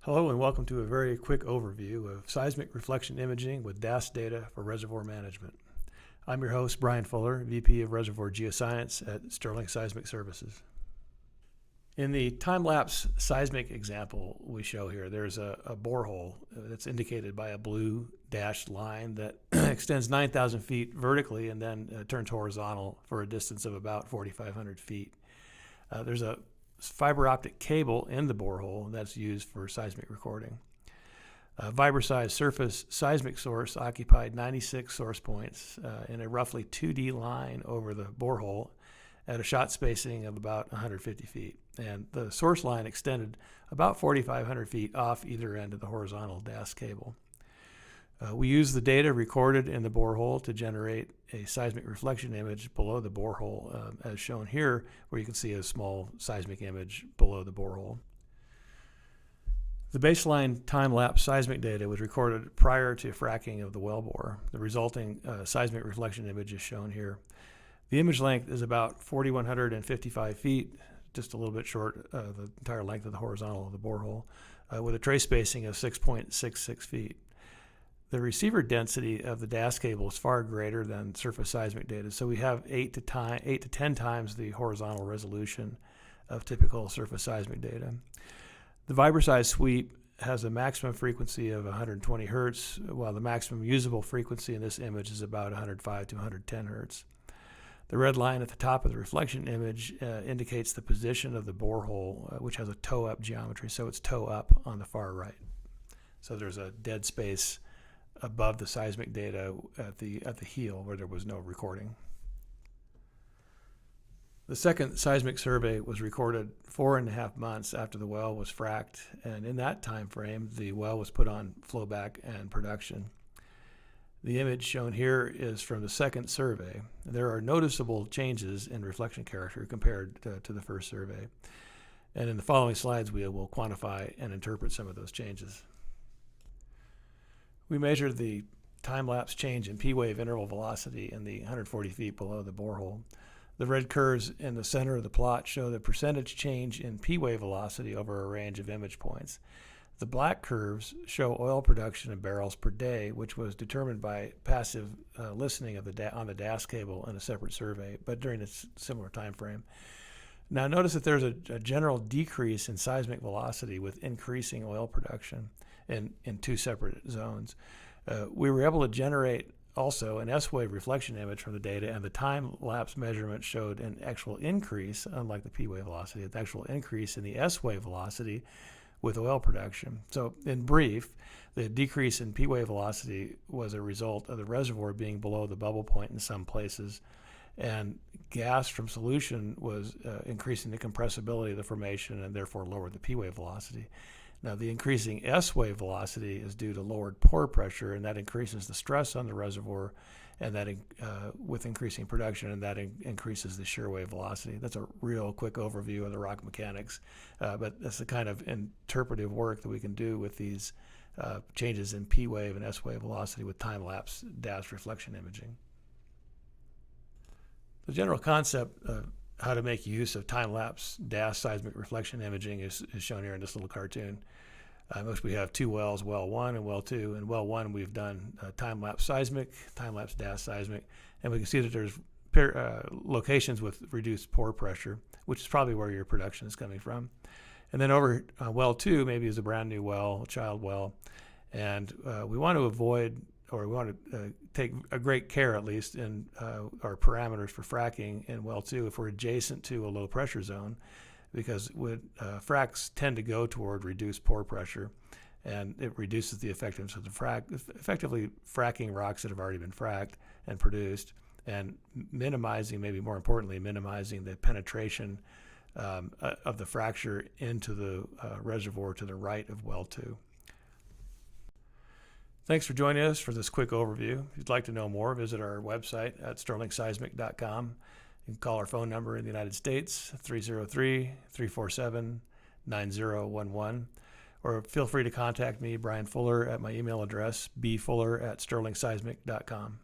Hello and welcome to a very quick overview of seismic reflection imaging with DAS data for reservoir management. I'm your host, Brian Fuller, VP of Reservoir Geoscience at Sterling Seismic Services. In the time-lapse seismic example we show here, there's a borehole that's indicated by a blue dashed line that extends 9,000 feet vertically and then turns horizontal for a distance of about 4,500 feet. There's a fiber optic cable in the borehole that's used for seismic recording. A Vibra-sized surface seismic source occupied 96 source points in a roughly 2D line over the borehole at a shot spacing of about 150 feet. And the source line extended about 4,500 feet off either end of the horizontal DAS cable. We use the data recorded in the borehole to generate a seismic reflection image below the borehole, as shown here, where you can see a small seismic image below the borehole. The baseline time-lapse seismic data was recorded prior to fracking of the wellbore. The resulting seismic reflection image is shown here. The image length is about 4,155 feet, just a little bit short of the entire length of the horizontal of the borehole, with a trace spacing of 6.66 feet. The receiver density of the DAS cable is far greater than surface seismic data, so we have 8 to 10 times the horizontal resolution of typical surface seismic data. The Vibra-sized sweep has a maximum frequency of 120 hertz, while the maximum usable frequency in this image is about 105 to 110 hertz. The red line at the top of the reflection image indicates the position of the borehole, which has a toe-up geometry, so it's toe-up on the far right. So there's a dead space above the seismic data at the heel where there was no recording. The second seismic survey was recorded 4.5 months after the well was fracked, and in that time frame the well was put on flowback and production. The image shown here is from the second survey. There are noticeable changes in reflection character compared to the first survey, and in the following slides we will quantify and interpret some of those changes. We measured the time-lapse change in P-wave interval velocity in the 140 feet below the borehole. The red curves in the center of the plot show the percentage change in P-wave velocity over a range of image points. The black curves show oil production in barrels per day, which was determined by passive listening on the DAS cable in a separate survey, but during a similar time frame. Now notice that there's a general decrease in seismic velocity with increasing oil production in two separate zones. We were able to generate also an S-wave reflection image from the data, and the time-lapse measurement showed an actual increase, unlike the P-wave velocity, an actual increase in the S-wave velocity with oil production. So in brief, the decrease in P-wave velocity was a result of the reservoir being below the bubble point in some places, and gas from solution was increasing the compressibility of the formation and therefore lowered the P-wave velocity. Now, the increasing S-wave velocity is due to lowered pore pressure, and that increases the stress on the reservoir, and that with increasing production, and that increases the shear wave velocity. That's a real quick overview of the rock mechanics, but that's the kind of interpretive work that we can do with these changes in P-wave and S-wave velocity with time-lapse DAS reflection imaging. The general concept of how to make use of time-lapse DAS seismic reflection imaging is shown here in this little cartoon. We have two wells, well 1 and well 2. In well 1, we've done time-lapse seismic, time-lapse DAS seismic, and we can see that there's locations with reduced pore pressure, which is probably where your production is coming from. And then over well 2 maybe is a brand new well, a child well, and we want to avoid, or we want to take a great care, at least, in our parameters for fracking in well 2 if we're adjacent to a low pressure zone, because fracks tend to go toward reduced pore pressure, and it reduces the effectiveness of the frack, effectively fracking rocks that have already been fracked and produced, and minimizing, maybe more importantly, minimizing the penetration of the fracture into the reservoir to the right of well 2. Thanks for joining us for this quick overview. If you'd like to know more, visit our website at sterlingseismic.com. You can call our phone number in the United States, 303-347-9011, or feel free to contact me, Brian Fuller, at my email address, bfuller@sterlingseismic.com.